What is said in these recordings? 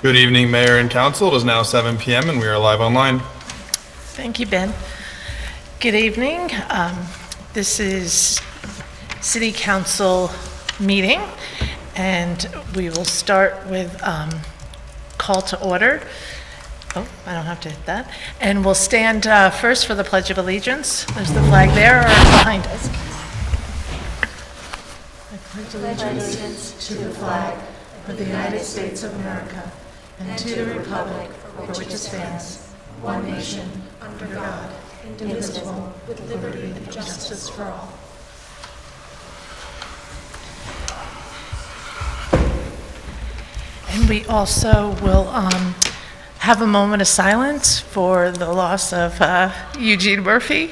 Good evening, Mayor and Council. It is now 7 p.m. and we are live online. Thank you, Ben. Good evening. This is City Council meeting, and we will start with call to order. Oh, I don't have to hit that. And we'll stand first for the Pledge of Allegiance. There's the flag there or behind us. I pledge allegiance to the flag of the United States of America and to the republic for which it stands, one nation, under God, indivisible, with liberty and justice for all. And we also will have a moment of silence for the loss of Eugene Murphy.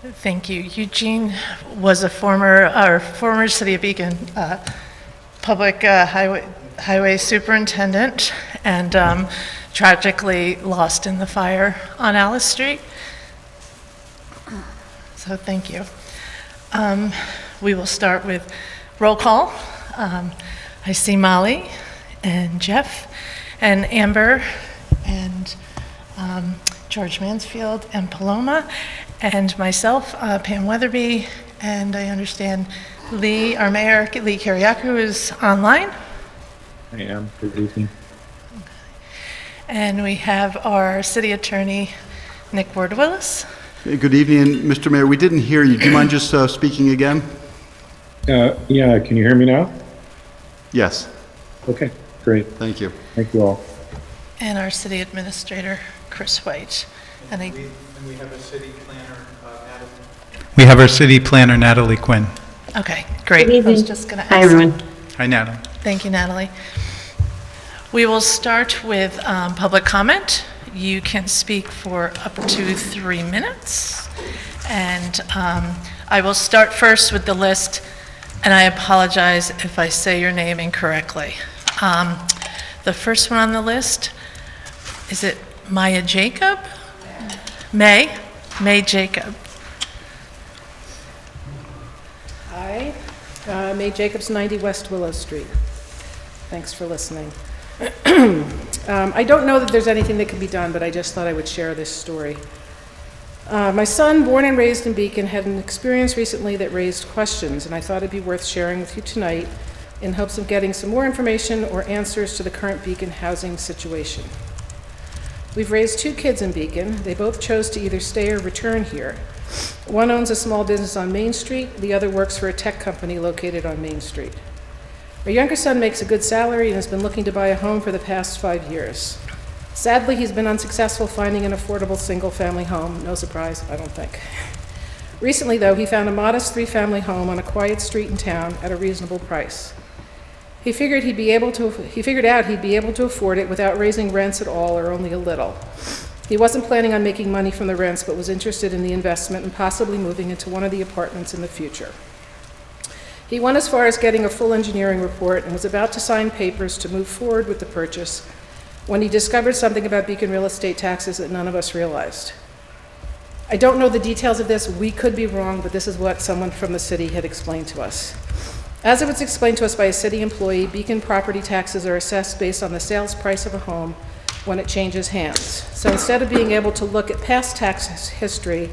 Thank you. Eugene was a former City of Beacon public highway superintendent, and tragically lost in the fire on Alice Street. So thank you. We will start with roll call. I see Molly and Jeff and Amber and George Mansfield and Paloma and myself, Pam Weatherby, and I understand Lee, our mayor, Lee Kiriakou, is online. I am. Good evening. And we have our city attorney, Nick Ward-Willis. Hey, good evening, Mr. Mayor. We didn't hear you. Do you mind just speaking again? Yeah, can you hear me now? Yes. Okay, great. Thank you. Thank you all. And our city administrator, Chris White. And we have a city planner, Natalie. We have our city planner, Natalie Quinn. okay, great. Good I evening. was just going to ask. Hi, everyone. Hi, Natalie. Thank you, Natalie. We will start with public comment. You can speak for up to 3 minutes. And I will start first with the list, and I apologize if I say your name incorrectly. The first one on the list, is it Maya Jacob? May Jacob. Hi, May Jacobs, 90 West Willow Street. Thanks for listening. I don't know that there's anything that can be done, but I just thought I would share this story. My son, born and raised in Beacon, had an experience recently that raised questions, and I thought it'd be worth sharing with you tonight in hopes of getting some more information or answers to the current Beacon housing situation. We've raised 2 kids in Beacon. They both chose to either stay or return here. One owns a small business on Main Street. The other works for a tech company located on Main Street. Our younger son makes a good salary and has been looking to buy a home for the past 5 years. Sadly, he's been unsuccessful finding an affordable single-family home. No surprise, I don't think. Recently, though, he found a modest 3-family home on a quiet street in town at a reasonable price. He figured out he'd be able to afford it without raising rents at all or only a little. He wasn't planning on making money from the rents, but was interested in the investment and possibly moving into one of the apartments in the future. He went as far as getting a full engineering report and was about to sign papers to move forward with the purchase when he discovered something about Beacon real estate taxes that none of us realized. I don't know the details of this. We could be wrong, but this is what someone from the city had explained to us. As it was explained to us by a city employee, Beacon property taxes are assessed based on the sales price of a home when it changes hands. So instead of being able to look at past tax history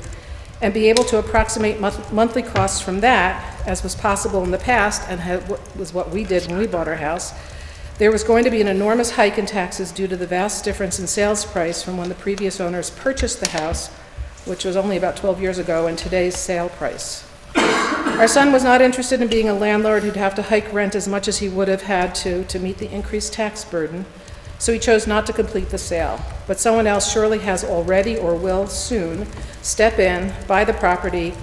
and be able to approximate monthly costs from that, as was possible in the past and was what we did when we bought our house, there was going to be an enormous hike in taxes due to the vast difference in sales price from when the previous owners purchased the house, which was only about 12 years ago, and today's sale price. Our son was not interested in being a landlord who'd have to hike rent as much as he would have had to meet the increased tax burden, so he chose not to complete the sale. But someone else surely has already or will soon step in, buy the property,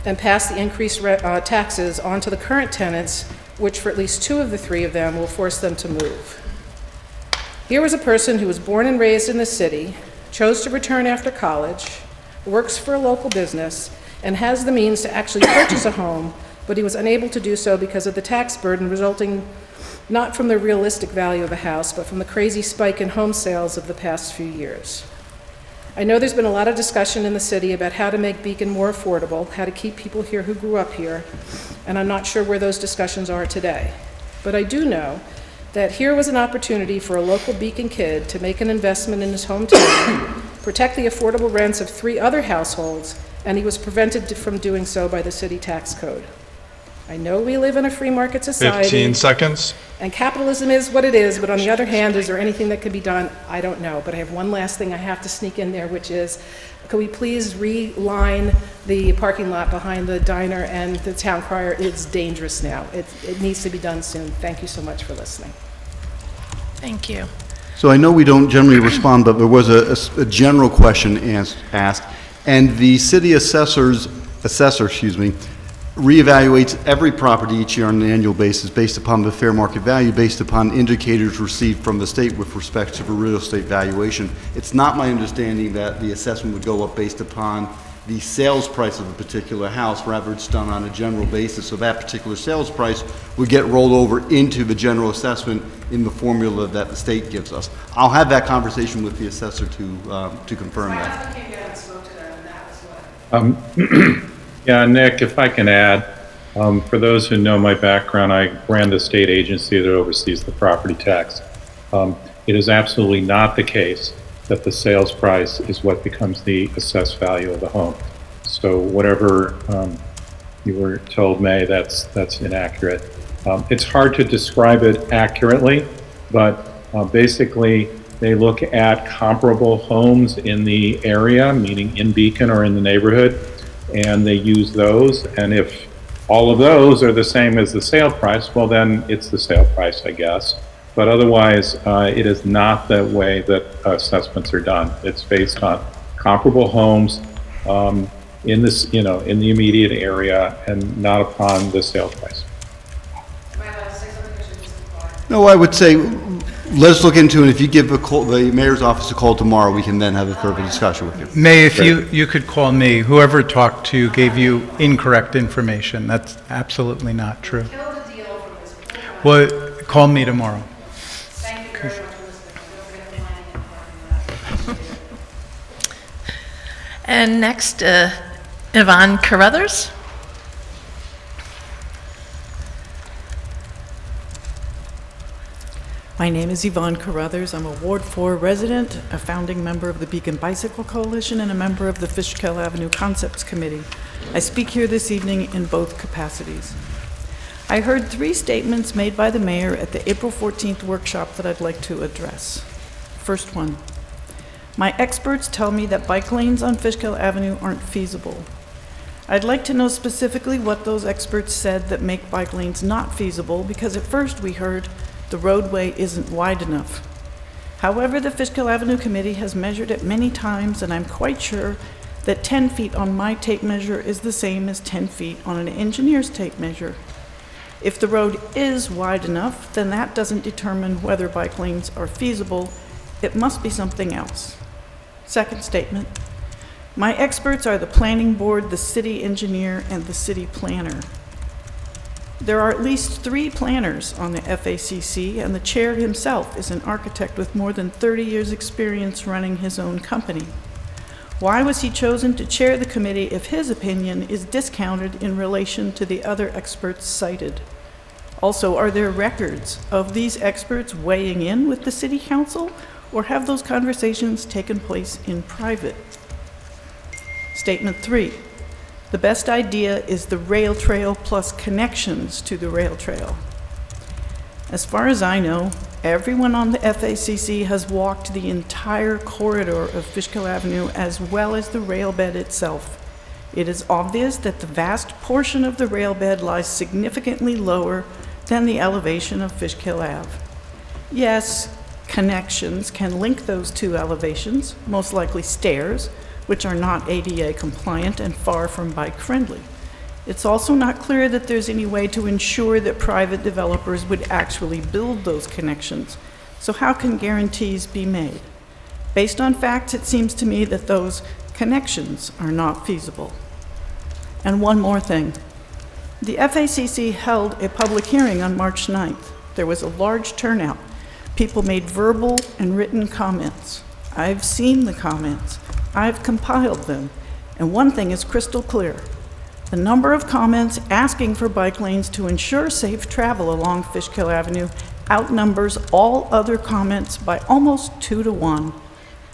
and pass the increased taxes on to the current tenants, which for at least 2 of the 3 of them will force them to move. Here was a person who was born and raised in the city, chose to return after college, works for a local business, and has the means to actually purchase a home, but he was unable to do so because of the tax burden resulting not from the realistic value of a house, but from the crazy spike in home sales of the past few years. I know there's been a lot of discussion in the city about how to make Beacon more affordable, how to keep people here who grew up here, and I'm not sure where those discussions are today. But I do know that here was an opportunity for a local Beacon kid to make an investment in his hometown, protect the affordable rents of 3 other households, and he was prevented from doing so by the city tax code. I know we live in a free market society. 15 seconds. And capitalism is what it is, but on the other hand, is there anything that could be done? I don't know. But I have one last thing I have to sneak in there, which is, could we please reline the parking lot behind the diner and the town crier? It's dangerous now. It needs to be done soon. Thank you so much for listening. Thank you. So I know we don't generally respond, but there was a general question asked, and the city assessor, reevaluates every property each year on an annual basis based upon the fair market value, based upon indicators received from the state with respect to the real estate valuation. It's not my understanding that the assessment would go up based upon the sales price of a particular house, rather it's done on a general basis. So that particular sales price would get rolled over into the general assessment in the formula that the state gives us. I'll have that conversation with the assessor to confirm that. husband came down and spoke to them, and that was what. Yeah, Nick, if I can add, for those who know my background, I ran the state agency that oversees the property tax. It is absolutely not the case that the sales price is what becomes the assessed value of the home. So whatever you were told, May, that's inaccurate. It's hard to describe it accurately, but basically they look at comparable homes in the area, meaning in Beacon or in the neighborhood, and they use those, and if all of those are the same as the sale price, well then it's the sale price, I guess. But otherwise, it is not the way that assessments are done. It's based on comparable homes in this, in the immediate area, and not upon the sale price. No, I would say, let's look into it. If you give the mayor's office a call tomorrow, we can then have a further discussion with you. May, if you could call me, whoever talked to you gave you incorrect information. That's absolutely not true. Well, call me tomorrow. Thank you very much for listening. Don't forget to line in. And next, Yvonne Carruthers. My name is Yvonne Carruthers. I'm a Ward 4 resident, a founding member of the Beacon Bicycle Coalition, and a member of the Fishkill Avenue Concepts Committee. I speak here this evening in both capacities. I heard 3 statements made by the mayor at the April 14th workshop that I'd like to address. First one, my experts tell me that bike lanes on Fishkill Avenue aren't feasible. I'd like to know specifically what those experts said that make bike lanes not feasible, because at first we heard the roadway isn't wide enough. However, the Fishkill Avenue Committee has measured it many times, and I'm quite sure that 10 feet on my tape measure is the same as 10 feet on an engineer's tape measure. If the road is wide enough, then that doesn't determine whether bike lanes are feasible. It must be something else. Second statement, my experts are the planning board, the city engineer, and the city planner. There are at least 3 planners on the FACC, and the chair himself is an architect with more than 30 years' experience running his own company. Why was he chosen to chair the committee if his opinion is discounted in relation to the other experts cited? Also, are there records of these experts weighing in with the city council, or have those conversations taken place in private? Statement 3. The best idea is the rail trail plus connections to the rail trail. As far as I know, everyone on the FACC has walked the entire corridor of Fishkill Avenue as well as the rail bed itself. It is obvious that the vast portion of the rail bed lies significantly lower than the elevation of Fishkill Ave. Yes, connections can link those 2 elevations, most likely stairs, which are not ADA compliant and far from bike friendly. It's also not clear that there's any way to ensure that private developers would actually build those connections. So how can guarantees be made? Based on facts, it seems to me that those connections are not feasible. And one more thing. The FACC held a public hearing on March 9th. There was a large turnout. People made verbal and written comments. I've seen the comments. I've compiled them. And one thing is crystal clear. The number of comments asking for bike lanes to ensure safe travel along Fishkill Avenue outnumbers all other comments by almost 2 to 1.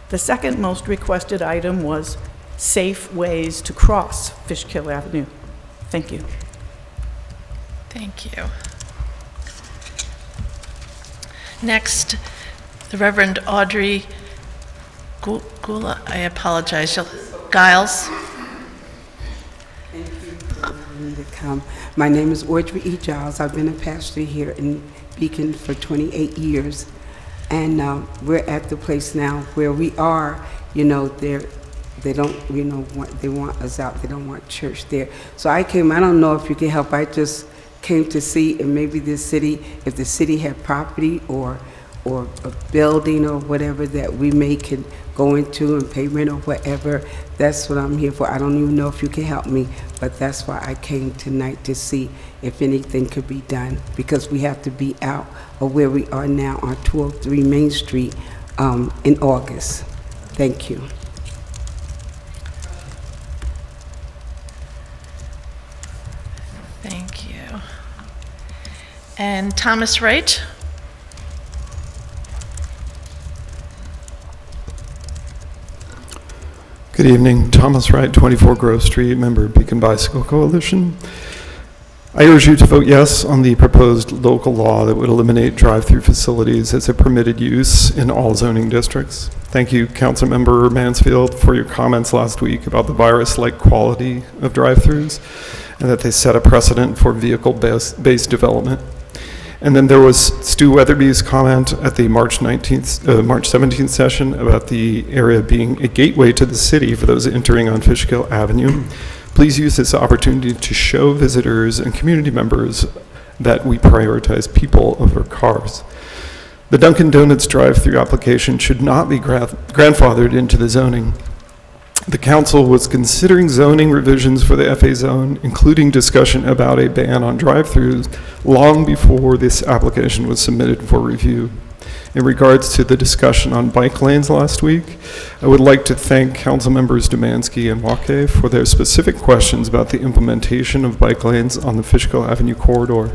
The second most requested item was safe ways to cross Fishkill Avenue. Thank you. Thank you. Next, the Reverend Audrey Gula, I apologize, Giles. Thank you for allowing me to come. My name is Audrey E. Giles. I've been a pastor here in Beacon for 28 years. And we're at the place now where we are, they don't, they want us out. They don't want church there. So I came, I don't know if you can help. I just came to see if maybe this city, if the city had property or a building or whatever that we can go into and pay rent or whatever. That's what I'm here for. I don't even know if you can help me, but that's why I came tonight, to see if anything could be done, because we have to be out of where we are now on 203 Main Street in August. Thank you. Thank you. And Thomas Wright? Good evening. Thomas Wright, 24 Grove Street, member of Beacon Bicycle Coalition. I urge you to vote yes on the proposed local law that would eliminate drive-through facilities as a permitted use in all zoning districts. Thank you, Councilmember Mansfield, for your comments last week about the virus-like quality of drive-throughs and that they set a precedent for vehicle-based development. And then there was Stu Weatherby's comment at the March 17th session about the area being a gateway to the city for those entering on Fishkill Avenue. Please use this opportunity to show visitors and community members that we prioritize people over cars. The Dunkin' Donuts drive-through application should not be grandfathered into the zoning. The council was considering zoning revisions for the FA zone, including discussion about a ban on drive-throughs, long before this application was submitted for review. In regards to the discussion on bike lanes last week, I would like to thank Council Members Dumansky and Wake for their specific questions about the implementation of bike lanes on the Fishkill Avenue corridor.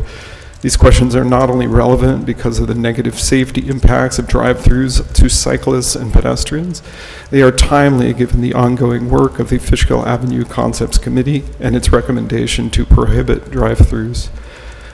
These questions are not only relevant because of the negative safety impacts of drive-throughs to cyclists and pedestrians, they are timely given the ongoing work of the Fishkill Avenue Concepts Committee and its recommendation to prohibit drive-throughs.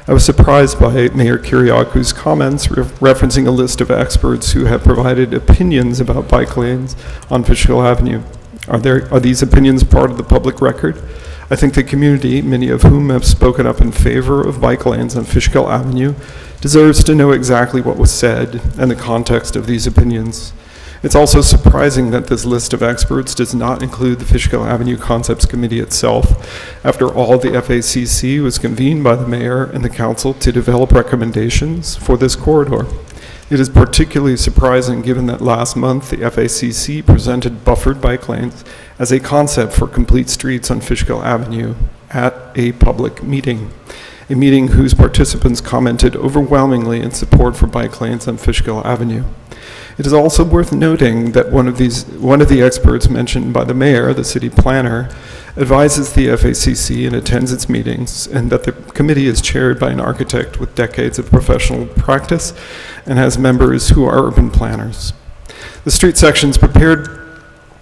I was surprised by Mayor Kiriaku's comments referencing a list of experts who have provided opinions about bike lanes on Fishkill Avenue. Are these opinions part of the public record? I think the community, many of whom have spoken up in favor of bike lanes on Fishkill Avenue, deserves to know exactly what was said and the context of these opinions. It's also surprising that this list of experts does not include the Fishkill Avenue Concepts Committee itself. After all, the FACC was convened by the mayor and the council to develop recommendations for this corridor. It is particularly surprising given that last month the FACC presented buffered bike lanes as a concept for complete streets on Fishkill Avenue at a public meeting, a meeting whose participants commented overwhelmingly in support for bike lanes on Fishkill Avenue. It is also worth noting that one of the experts mentioned by the mayor, the city planner, advises the FACC and attends its meetings, and that the committee is chaired by an architect with decades of professional practice and has members who are urban planners. The street sections prepared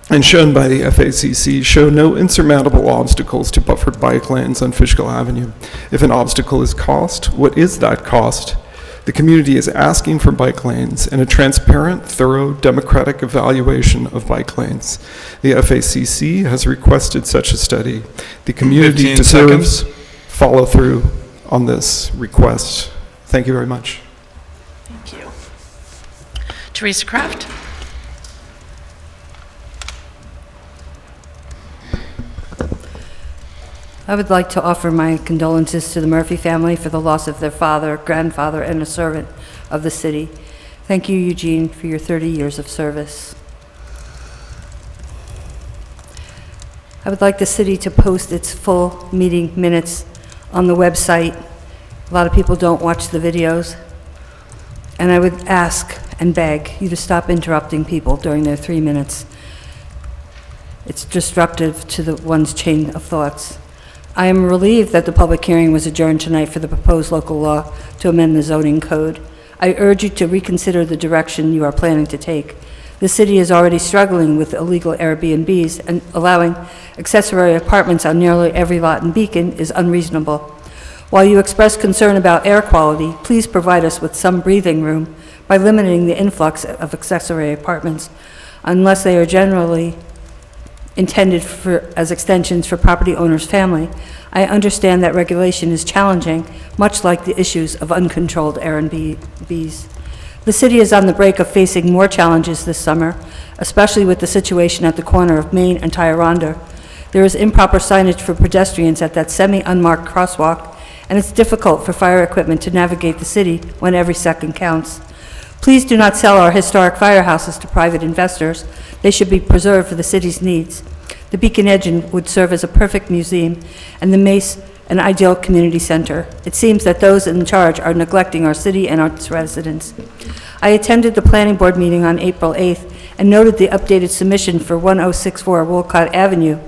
and shown by the FACC show no insurmountable obstacles to buffered bike lanes on Fishkill Avenue. If an obstacle is cost, what is that cost? The community is asking for bike lanes and a transparent, thorough, democratic evaluation of bike lanes. The FACC has requested such a study. The community 15 deserves seconds. follow through on this request. Thank you very much. Thank you. Teresa Kraft? I would like to offer my condolences to the Murphy family for the loss of their father, grandfather, and a servant of the city. Thank you, Eugene, for your 30 years of service. I would like the city to post its full meeting minutes on the website. A lot of people don't watch the videos. and I would ask and beg you to stop interrupting people during their 3 minutes. It's disruptive to the one's chain of thoughts. I am relieved that the public hearing was adjourned tonight for the proposed local law to amend the zoning code. I urge you to reconsider the direction you are planning to take. The city is already struggling with illegal Airbnbs, and allowing accessory apartments on nearly every lot in Beacon is unreasonable. While you express concern about air quality, please provide us with some breathing room by limiting the influx of accessory apartments, unless they are generally intended as extensions for property owner's family. I understand that regulation is challenging, much like the issues of uncontrolled Airbnbs. The city is on the brink of facing more challenges this summer, especially with the situation at the corner of Main and Tyranda. There is improper signage for pedestrians at that semi-unmarked crosswalk, and it's difficult for fire equipment to navigate the city when every second counts. Please do not sell our historic firehouses to private investors. They should be preserved for the city's needs. The Beacon Engine would serve as a perfect museum, and the Mace an ideal community center. It seems that those in charge are neglecting our city and its residents. I attended the planning board meeting on April 8th and noted the updated submission for 1064 Wolcott Avenue.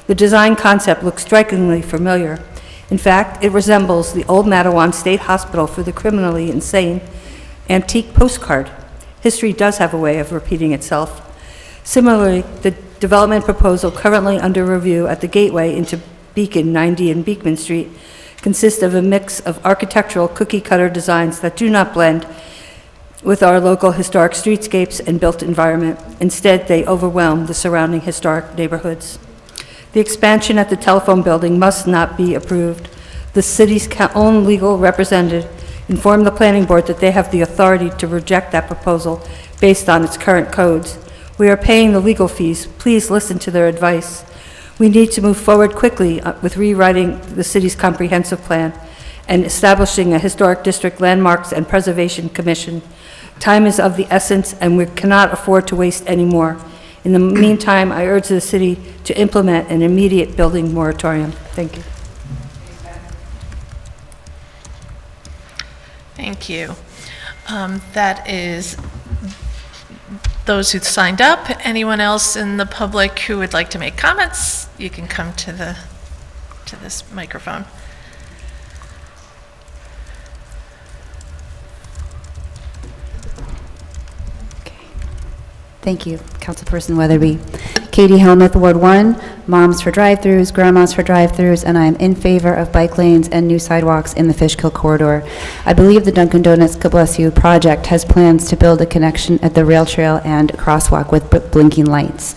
The design concept looks strikingly familiar. In fact, it resembles the old Matawan State Hospital for the criminally insane antique postcard. History does have a way of repeating itself. Similarly, the development proposal currently under review at the gateway into Beacon, 90 and Beekman Street, consists of a mix of architectural cookie-cutter designs that do not blend with our local historic streetscapes and built environment. Instead, they overwhelm the surrounding historic neighborhoods. The expansion at the telephone building must not be approved. The city's own legal representative informed the planning board that they have the authority to reject that proposal based on its current codes. We are paying the legal fees. Please listen to their advice. We need to move forward quickly with rewriting the city's comprehensive plan and establishing a Historic District Landmarks and Preservation Commission. Time is of the essence, and we cannot afford to waste any more. In the meantime, I urge the city to implement an immediate building moratorium. Thank you. Thank you. That is those who signed up. Anyone else in the public who would like to make comments, you can come to this microphone. Thank you, Councilperson Weatherby. Katie Helmuth, Ward 1, Moms for Drive-Throughs, Grandmas for Drive-Throughs, and I am in favor of bike lanes and new sidewalks in the Fishkill corridor. I believe the Dunkin' Donuts God Bless You project has plans to build a connection at the rail trail and crosswalk with blinking lights.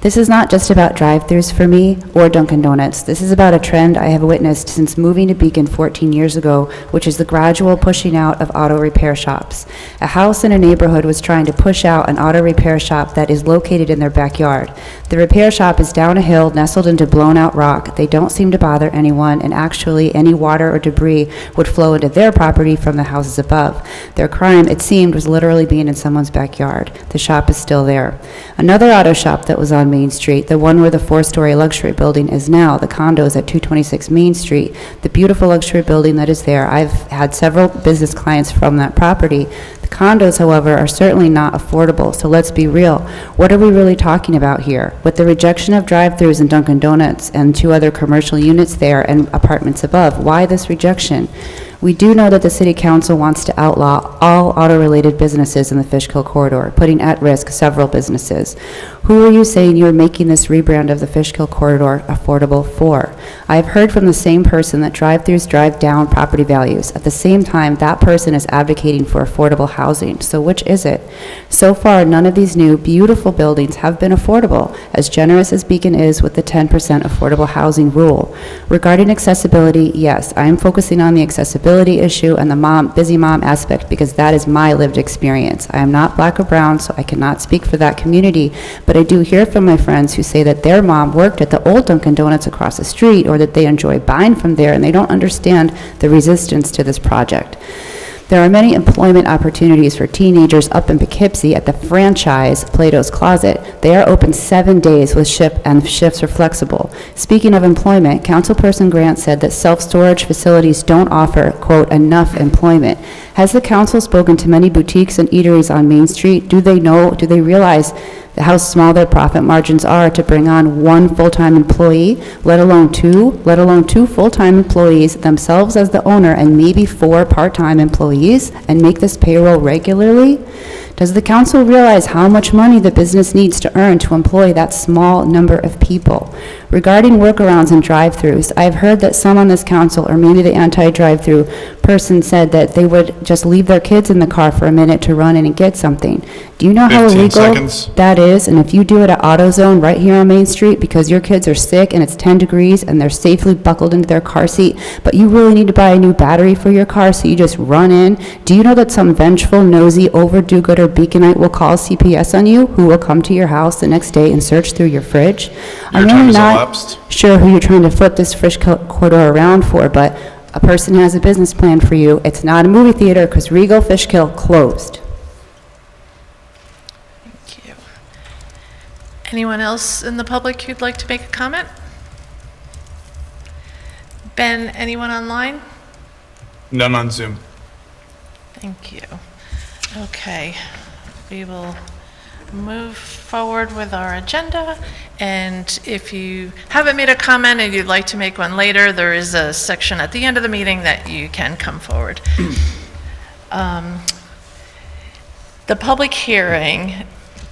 This is not just about drive-throughs for me or Dunkin' Donuts. This is about a trend I have witnessed since moving to Beacon 14 years ago, which is the gradual pushing out of auto repair shops. A house in a neighborhood was trying to push out an auto repair shop that is located in their backyard. The repair shop is down a hill, nestled into blown-out rock. They don't seem to bother anyone, and actually any water or debris would flow into their property from the houses above. Their crime, it seemed, was literally being in someone's backyard. The shop is still there. Another auto shop that was on Main Street, the one where the 4-story luxury building is now, the condos at 226 Main Street, the beautiful luxury building that is there. I've had several business clients from that property. The condos, however, are certainly not affordable, so let's be real. What are we really talking about here? With the rejection of drive-thrus and Dunkin' Donuts and 2 other commercial units there and apartments above, why this rejection? We do know that the City Council wants to outlaw all auto-related businesses in the Fishkill corridor, putting at risk several businesses. Who are you saying you are making this rebrand of the Fishkill corridor affordable for? I have heard from the same person that drive-thrus drive down property values. At the same time, that person is advocating for affordable housing. So which is it? So far, none of these new, beautiful buildings have been affordable, as generous as Beacon is with the 10% affordable housing rule. Regarding accessibility, yes, I am focusing on the accessibility issue and the busy mom aspect because that is my lived experience. I am not black or brown, so I cannot speak for that community, but I do hear from my friends who say that their mom worked at the old Dunkin' Donuts across the street or that they enjoy buying from there and they don't understand the resistance to this project. There are many employment opportunities for teenagers up in Poughkeepsie at the franchise Plato's Closet. They are open 7 days with and shifts are flexible. Speaking of employment, Councilperson Grant said that self-storage facilities don't offer, quote, enough employment. Has the council spoken to many boutiques and eateries on Main Street? Do they realize how small their profit margins are to bring on one full-time employee, let alone two full-time employees, themselves as the owner, and maybe 4 part-time employees, and make this payroll regularly? Does the council realize how much money the business needs to earn to employ that small number of people? Regarding workarounds and drive-throughs, I've heard that some on this council, or maybe the anti-drive-through person, said that they would just leave their kids in the car for a minute to run in and get something. Do you know how 15 illegal seconds. that is? And if you do it at AutoZone right here on Main Street because your kids are sick and it's 10 degrees and they're safely buckled into their car seat, but you really need to buy a new battery for your car, so you just run in, do you know that some vengeful, nosy, overdue-gooder Beaconite will call CPS on you, who will come to your house the next day and search through your fridge? Your time is elapsed. Sure who you're trying to flip this Fishkill corridor around for, but a person has a business plan for you. It's not a movie theater because Regal Fishkill closed. Thank you. Anyone else in the public who'd like to make a comment? Ben, anyone online? None on Zoom. Thank you. Okay, we will move forward with our agenda, and if you haven't made a comment and you'd like to make one later, there is a section at the end of the meeting that you can come forward. The public hearing,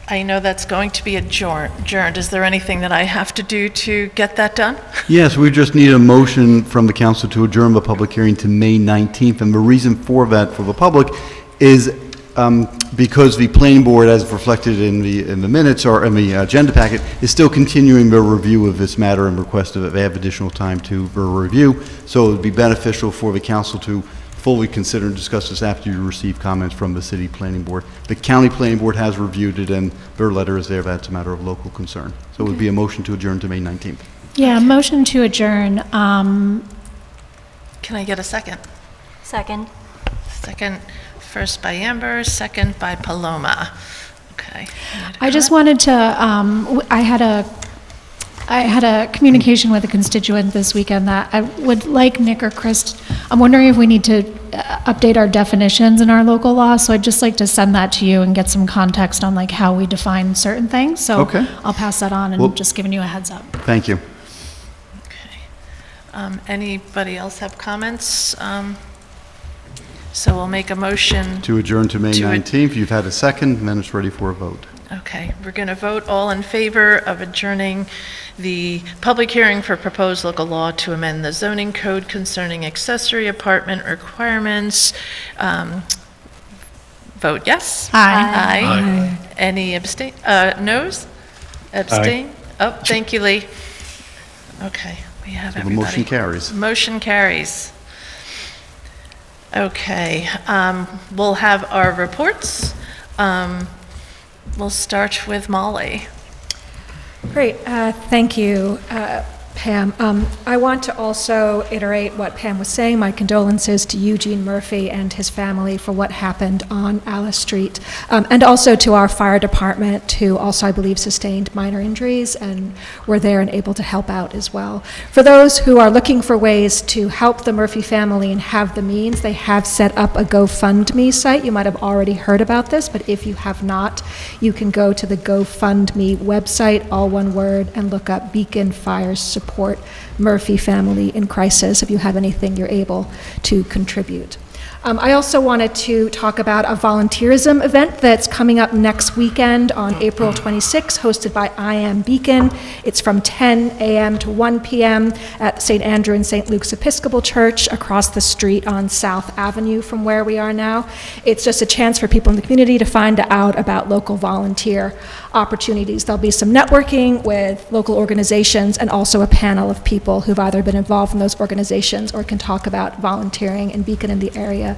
I know that's going to be adjourned. Is there anything that I have to do to get that done? Yes, we just need a motion from the council to adjourn the public hearing to May 19th, and the reason for that for the public is because the planning board, as reflected in the minutes or in the agenda packet, is still continuing their review of this matter and requested that they have additional time to review. So it would be beneficial for the council to fully consider and discuss this after you receive comments from the city planning board. The county planning board has reviewed it, and their letter is there. That's a matter of local concern. So it would be a motion to adjourn to May 19th. Yeah, motion to adjourn. Can I get a second? Second. Second, first by Amber, second by Paloma. Okay. I just wanted to, I had a communication with a constituent this weekend that I would like Nick or Chris, I'm wondering if we need to update our definitions in our local law, so I'd just like to send that to you and get some context on like how we define certain things. So Okay. I'll pass that on and just giving you a heads up. Thank you. Okay. Anybody else have comments? So we'll make a motion. To adjourn to May 19th. You've had a second, and then it's ready for a vote. Okay, we're going to vote all in favor of adjourning the public hearing for proposed local law to amend the zoning code concerning accessory apartment requirements. Vote yes. Aye. Aye. Any abstain? Noes? Abstain? Oh, thank you, Lee. Okay, we have So the everybody. motion carries. Motion carries. Okay, we'll have our reports. We'll start with Molly. Great, thank you, Pam. I want to also iterate what Pam was saying. My condolences to Eugene Murphy and his family for what happened on Alice Street, and also to our fire department, who also, I believe, sustained minor injuries and were there and able to help out as well. For those who are looking for ways to help the Murphy family and have the means, they have set up a GoFundMe site. You might have already heard about this, but if you have not, you can go to the GoFundMe website, all one word, and look up Beacon Fire Support Murphy Family in Crisis if you have anything you're able to contribute. I also wanted to talk about a volunteerism event that's coming up next weekend on April 26, hosted by I Am Beacon. It's from 10 a.m. to 1 p.m. at St. Andrew and St. Luke's Episcopal Church across the street on South Avenue from where we are now. It's just a chance for people in the community to find out about local volunteer opportunities. There'll be some networking with local organizations and also a panel of people who've either been involved in those organizations or can talk about volunteering in Beacon in the area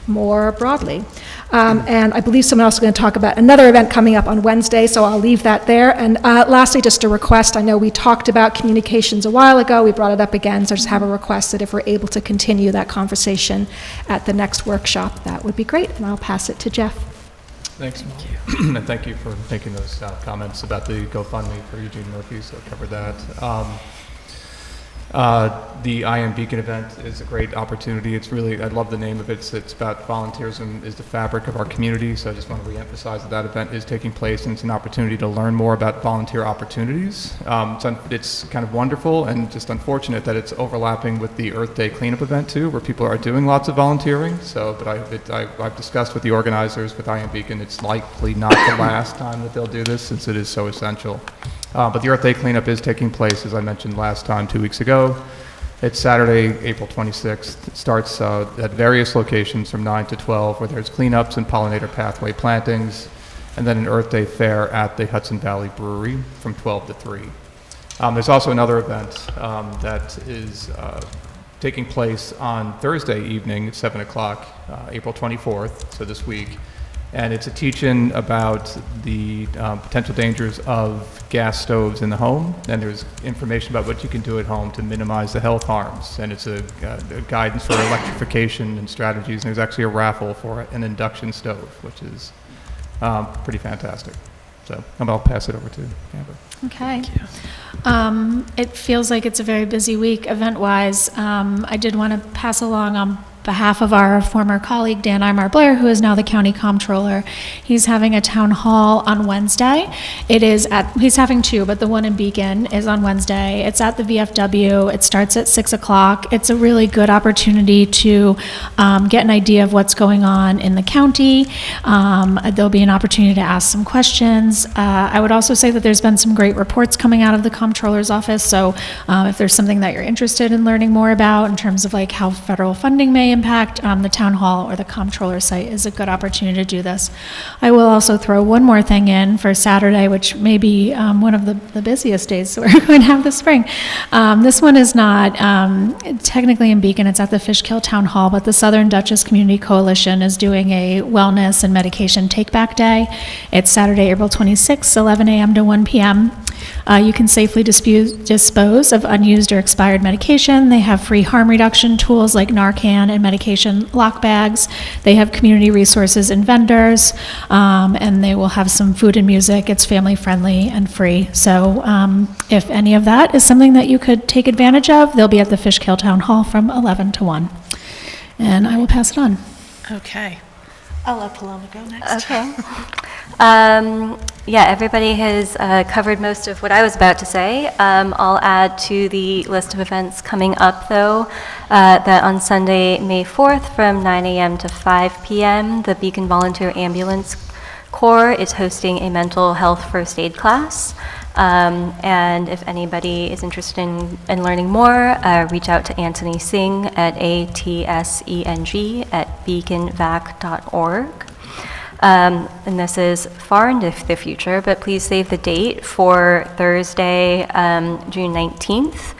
more broadly. And I believe someone else is going to talk about another event coming up on Wednesday, so I'll leave that there. And lastly, just a request. I know we talked about communications a while ago. We brought it up again, so I just have a request that if we're able to continue that conversation at the next workshop, that would be great. And I'll pass it to Jeff. Thanks, Molly. And thank you for making those comments about the GoFundMe for Eugene Murphy, so I covered that. The I Am Beacon event is a great opportunity. It's really, I love the name of it. It's about volunteerism is the fabric of our community, so I just want to reemphasize that that event is taking place, and it's an opportunity to learn more about volunteer opportunities. It's kind of wonderful and just unfortunate that it's overlapping with the Earth Day cleanup event too, where people are doing lots of volunteering. So, but I've discussed with the organizers with I Am Beacon, it's likely not the last time that they'll do this since it is so essential. But the Earth Day cleanup is taking place, as I mentioned last time, 2 weeks ago. It's Saturday, April 26th. It starts at various locations from 9 to 12, where there's cleanups and pollinator pathway plantings, and then an Earth Day fair at the Hudson Valley Brewery from 12 to 3. There's also another event that is taking place on Thursday evening at 7 o'clock, April 24th, so this week. And it's a teach-in about the potential dangers of gas stoves in the home, and there's information about what you can do at home to minimize the health harms. And it's a guidance for electrification and strategies, and there's actually a raffle for an induction stove, which is pretty fantastic. So I'll pass it over to Amber. Okay. It feels like it's a very busy week event-wise. I did want to pass along on behalf of our former colleague, Dan Imar Blair, who is now the county comptroller. He's having a town hall on Wednesday. He's having two, but the one in Beacon is on Wednesday. It's at the VFW. It starts at 6 o'clock. It's a really good opportunity to get an idea of what's going on in the county. There'll be an opportunity to ask some questions. I would also say that there's been some great reports coming out of the comptroller's office, so if there's something that you're interested in learning more about in terms of like how federal funding may impact, the town hall or the comptroller site is a good opportunity to do this. I will also throw one more thing in for Saturday, which may be one of the busiest days we're going to have this spring. This one is not technically in Beacon, it's at the Fishkill Town Hall, but the Southern Dutchess Community Coalition is doing a wellness and medication take-back day. It's Saturday, April 26th, 11 a.m. to 1 p.m. You can safely dispose of unused or expired medication. They have free harm reduction tools like Narcan and medication lock bags. They have community resources and vendors, and they will have some food and music. It's family friendly and free. So if any of that is something that you could take advantage of, they'll be at the Fishkill Town Hall from 11 to 1. And I will pass it on. Okay. I'll let Paloma go next. Okay. Yeah, everybody has covered most of what I was about to say. I'll add to the list of events coming up, though, that on Sunday, May 4th, from 9 a.m. to 5 p.m., the Beacon Volunteer Ambulance Corps is hosting a mental health first aid class. And if anybody is interested in learning more, reach out to Anthony Singh at atseng@beaconvac.org. And this is far into the future, but please save the date for Thursday, June 19th.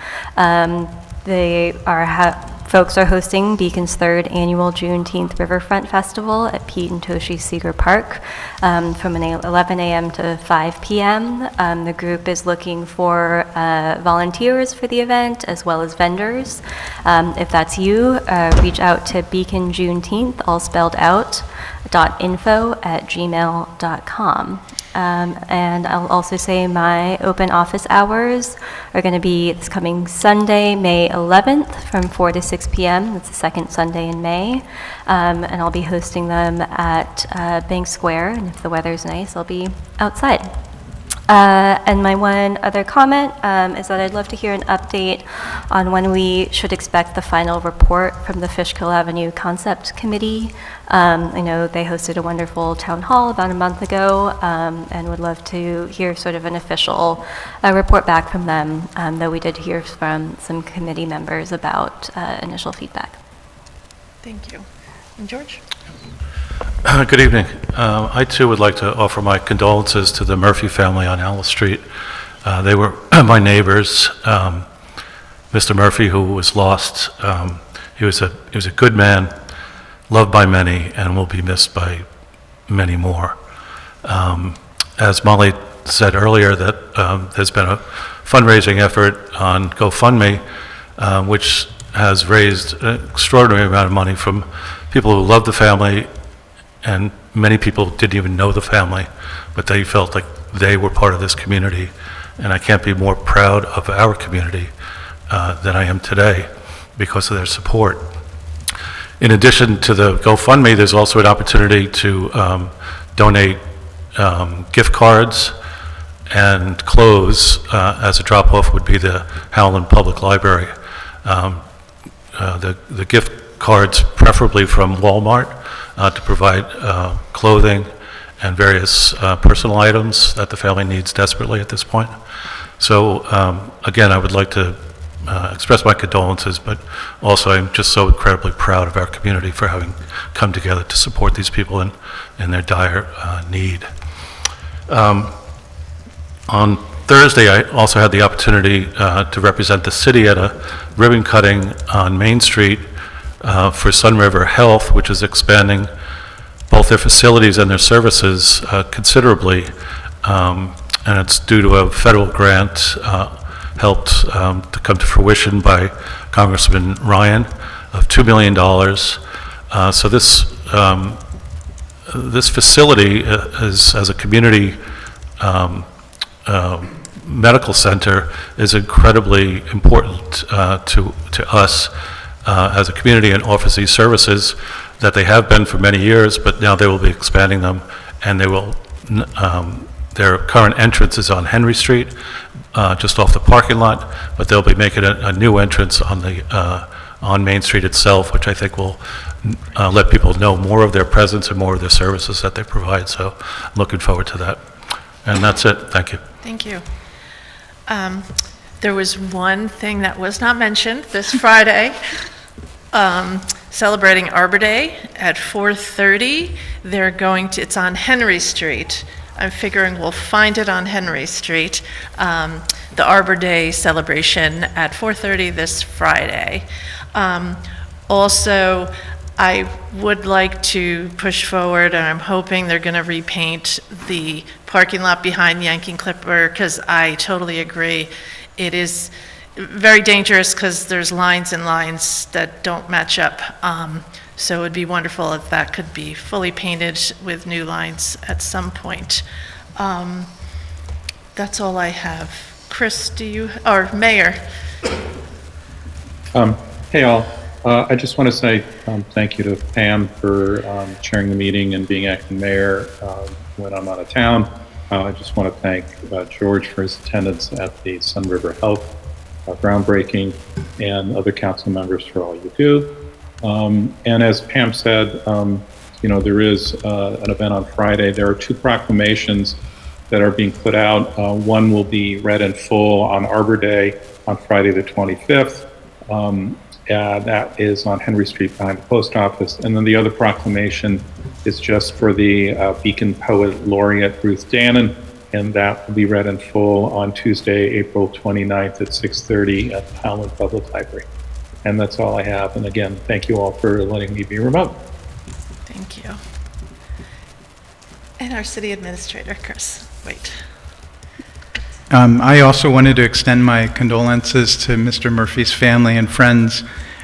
Folks are hosting Beacon's third annual Juneteenth Riverfront Festival at Pete and Toshi Seeger Park from 11 a.m. to 5 p.m. The group is looking for volunteers for the event as well as vendors. If that's you, reach out to Beacon Juneteenth, all spelled out, .info@gmail.com. And I'll also say my open office hours are going to be this coming Sunday, May 11th from 4 to 6 p.m. That's the second Sunday in May. And I'll be hosting them at Bank Square. And if the weather's nice, I'll be outside. And my one other comment is that I'd love to hear an update on when we should expect the final report from the Fishkill Avenue Concept Committee. I know they hosted a wonderful town hall about a month ago, and would love to hear sort of an official report back from them, though we did hear from some committee members about initial feedback. Thank you. And George? Good evening. I too would like to offer my condolences to the Murphy family on Alice Street. They were my neighbors. Mr. Murphy, who was lost, he was a good man, loved by many and will be missed by many more. As Molly said earlier, that there's been a fundraising effort on GoFundMe, which has raised an extraordinary amount of money from people who love the family, and many people didn't even know the family, but they felt like they were part of this community. And I can't be more proud of our community than I am today because of their support. In addition to the GoFundMe, there's also an opportunity to donate gift cards and clothes. As a drop-off would be the Howland Public Library. The gift cards, preferably from Walmart, to provide clothing and various personal items that the family needs desperately at this point. So again, I would like to express my condolences, but also I'm just so incredibly proud of our community for having come together to support these people in their dire need. On Thursday, I also had the opportunity to represent the city at a ribbon cutting on Main Street for Sun River Health, which is expanding both their facilities and their services considerably. And it's due to a federal grant helped to come to fruition by Congressman Ryan of $2 million. So this facility is, as a community medical center, is incredibly important to us as a community, and offers these services that they have been for many years, but now they will be expanding them, and they will. Their current entrance is on Henry Street, just off the parking lot, but they'll be making a new entrance on Main Street itself, which I think will let people know more of their presence and more of their services that they provide. So I'm looking forward to that. And that's it. Thank you. Thank you. There was one thing that was not mentioned this Friday, celebrating Arbor Day at 4:30. They're going to, it's on Henry Street. I'm figuring we'll find it on Henry Street, the Arbor Day celebration at 4:30 this Friday. Also, I would like to push forward, and I'm hoping they're going to repaint the parking lot behind Yankee Clipper, because I totally agree. It is very dangerous because there's lines and lines that don't match up. So it would be wonderful if that could be fully painted with new lines at some point. That's all I have. Chris, do you, or Mayor? Hey all, I just want to say thank you to Pam for chairing the meeting and being acting mayor when I'm out of town. I just want to thank George for his attendance at the Sun River Health groundbreaking, and other council members for all you do. And as Pam said, you know, there is an event on Friday. There are 2 proclamations that are being put out. One will be read in full on Arbor Day on Friday the 25th. That is on Henry Street behind the post office. And then the other proclamation is just for the Beacon Poet Laureate Ruth Dannon, and that will be read in full on Tuesday, April 29th at 6:30 at the Howland Public Library. And that's all I have. And again, thank you all for letting me be remote. Thank you. And our city administrator, Chris. Wait. I also wanted to extend my condolences to Mr. Murphy's family and friends.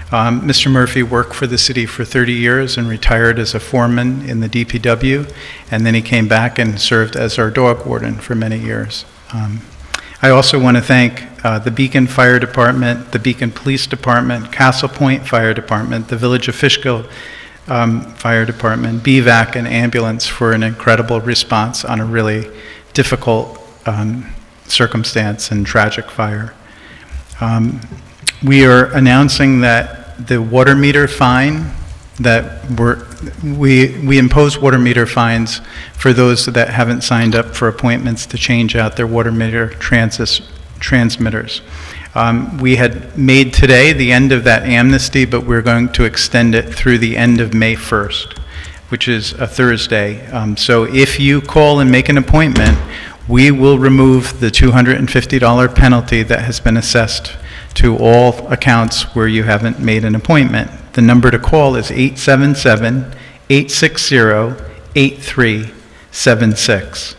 Mr. Murphy worked for the city for 30 years and retired as a foreman in the DPW, and then he came back and served as our dog warden for many years. I also want to thank the Beacon Fire Department, the Beacon Police Department, Castle Point Fire Department, the Village of Fishkill Fire Department, BVAC, and ambulance for an incredible response on a really difficult circumstance and tragic fire. We are announcing that the water meter fine that we impose water meter fines for those that haven't signed up for appointments to change out their water meter transmitters. We had made today the end of that amnesty, but we're going to extend it through the end of May 1st, which is a Thursday. So if you call and make an appointment, we will remove the $250 penalty that has been assessed to all accounts where you haven't made an appointment. The number to call is 877-860-8376.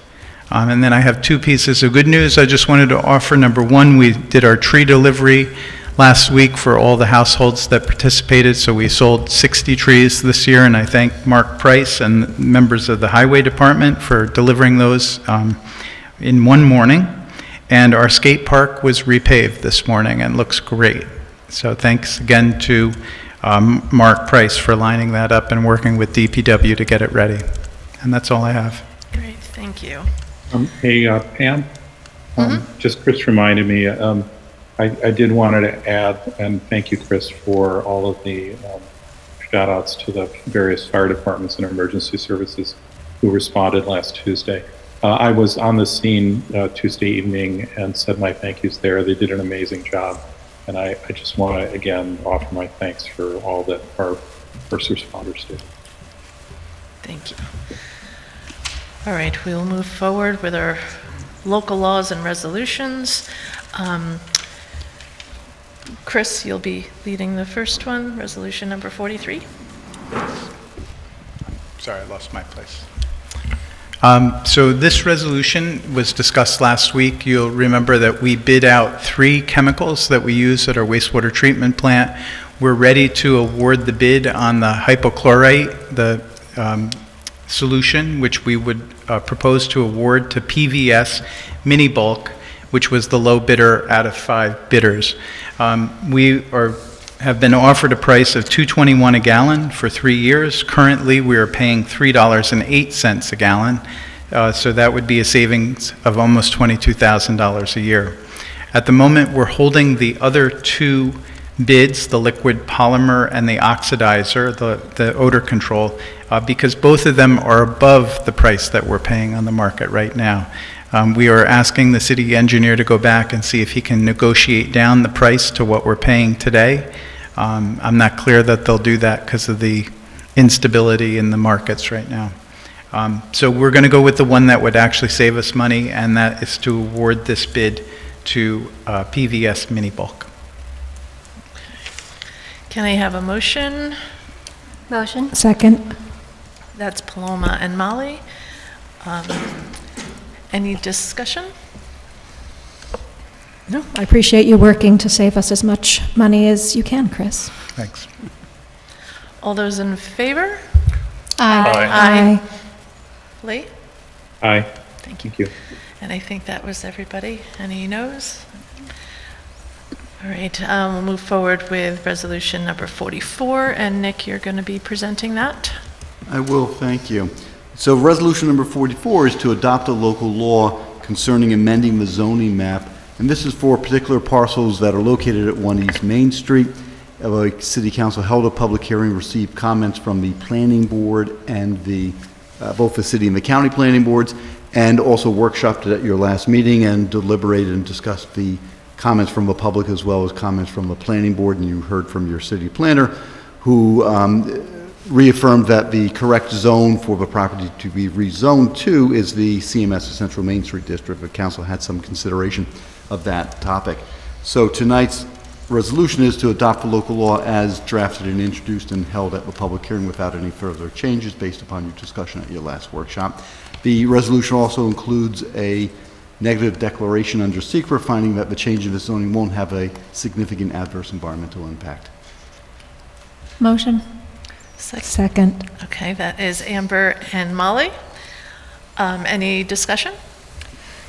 And then I have two pieces of good news I just wanted to offer. Number one, we did our tree delivery last week for all the households that participated, so we sold 60 trees this year, and I thank Mark Price and members of the Highway Department for delivering those in one morning. And our skate park was repaved this morning and looks great. So thanks again to Mark Price for lining that up and working with DPW to get it ready. And that's all I have. Great, thank you. Hey, Pam, just Chris reminded me, I did want to add, and thank you, Chris, for all of the shout outs to the various fire departments and emergency services who responded last Tuesday. I was on the scene Tuesday evening and said my thank yous there. They did an amazing job. And I just want to, again, offer my thanks for all that our first responders did. Thank you. All right, we'll move forward with our local laws and resolutions. Chris, you'll be leading the first one, resolution number 43. Sorry, I lost my place. So this resolution was discussed last week. You'll remember that we bid out 3 chemicals that we use at our wastewater treatment plant. We're ready to award the bid on the hypochlorite, the solution, which we would propose to award to PVS Mini Bulk, which was the low bidder out of 5 bidders. We have been offered a price of $2.21 a gallon for 3 years. Currently, we are paying $3.08 a gallon, so that would be a savings of almost $22,000 a year. At the moment, we're holding the other 2 bids, the liquid polymer and the oxidizer, the odor control, because both of them are above the price that we're paying on the market right now. We are asking the city engineer to go back and see if he can negotiate down the price to what we're paying today. I'm not clear that they'll do that because of the instability in the markets right now. So we're going to go with the one that would actually save us money, and that is to award this bid to PVS Mini Bulk. Can I have a motion? Motion. Second. That's Paloma and Molly. Any discussion? No, I appreciate you working to save us as much money as you can, Chris. Thanks. All those in favor? Aye. Lee? Aye. Thank you. And I think that was everybody. Any no's? All right, we'll move forward with resolution number 44, and Nick, you're going to be presenting that. I will, thank you. So resolution number 44 is to adopt a local law concerning amending the zoning map, and this is for particular parcels that are located at 1 East Main Street. The City Council held a public hearing, received comments from the Planning Board and both the City and the County Planning Boards, and also workshopped it at your last meeting and deliberated and discussed the comments from the public as well as comments from the Planning Board, and you heard from your city planner, who reaffirmed that the correct zone for the property to be rezoned to is the CMS, the Central Main Street District. The council had some consideration of that topic. So tonight's resolution is to adopt the local law as drafted and introduced and held at the public hearing without any further changes based upon your discussion at your last workshop. The resolution also includes a negative declaration under SECRA, finding that the change in the zoning won't have a significant adverse environmental impact. Motion. Second. Okay, that is Amber and Molly. Any discussion?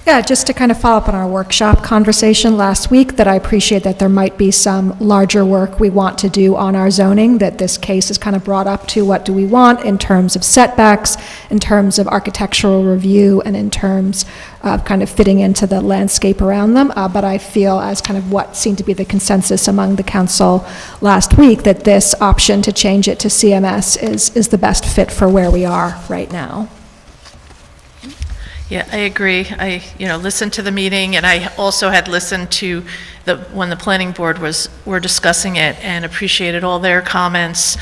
Yeah, just to kind of follow up on our workshop conversation last week, that I appreciate that there might be some larger work we want to do on our zoning, that this case is kind of brought up to what do we want in terms of setbacks, in terms of architectural review, and in terms of kind of fitting into the landscape around them. But I feel, as kind of what seemed to be the consensus among the council last week, that this option to change it to CMS is the best fit for where we are right now. Yeah, I agree. I, listened to the meeting, and I also had listened to when the planning board were discussing it, and appreciated all their comments.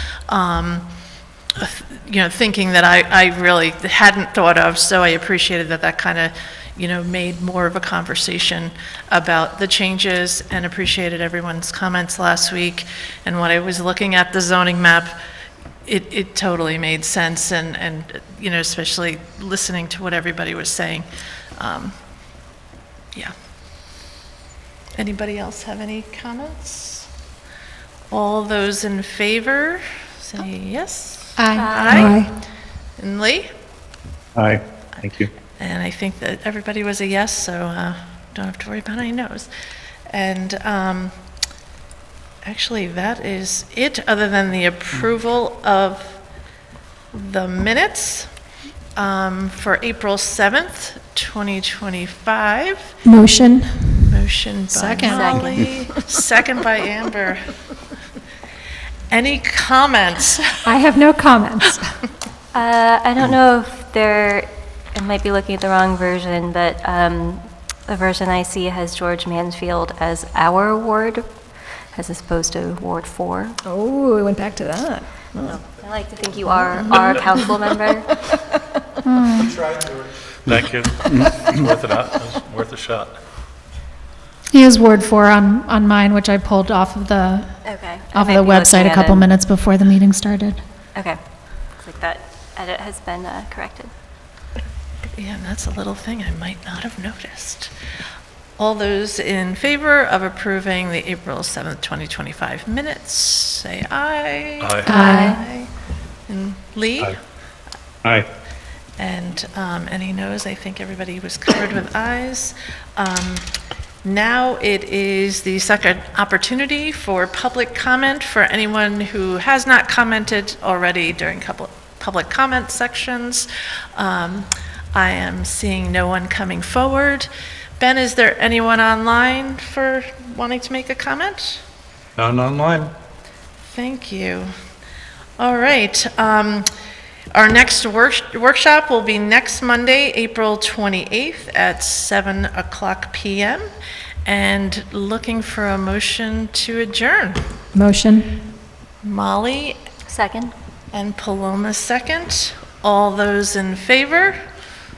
Thinking that I really hadn't thought of, so I appreciated that kind of, made more of a conversation about the changes and appreciated everyone's comments last week. And when I was looking at the zoning map, it totally made sense, and especially listening to what everybody was saying. Yeah. Anybody else have any comments? All those in favor, say yes. Aye. And Lee? Aye, thank you. And I think that everybody was a yes, so don't have to worry about any no's. And actually, that is it, other than the approval of the minutes for April 7th, 2025. Motion. Motion by Second. Molly, second by Amber. Any comments? I have no comments. I don't know if I might be looking at the wrong version, but the version I see has George Mansfield as our ward, as opposed to Ward 4. Oh, we went back to that. I like to think you are our council member. Thank you. It's worth it. It's worth a shot. He is Ward 4 on mine, which I pulled off of the Okay. website a couple minutes before the meeting started. Okay. Looks like that edit has been corrected. Yeah, and that's a little thing I might not have noticed. All those in favor of approving the April 7th, 2025 minutes, say aye. Aye. Aye. And Lee? Aye. Aye. And any no's? I think everybody was covered with ayes. Now it is the second opportunity for public comment for anyone who has not commented already during public comment sections. I am seeing no one coming forward. Ben, is there anyone online for wanting to make a comment? None online. Thank you. All right. Our next workshop will be next Monday, April 28th at 7 o'clock p.m. And looking for a motion to adjourn. Motion. Molly? Second. And Paloma second. All those in favor?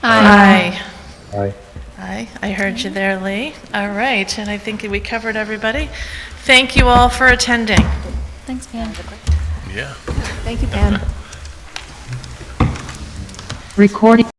Aye. Aye. Aye. I heard you there, Lee. All right. And I think we covered everybody. Thank you all for attending. Thanks, Pam. Yeah. Thank you, Pam. Recording.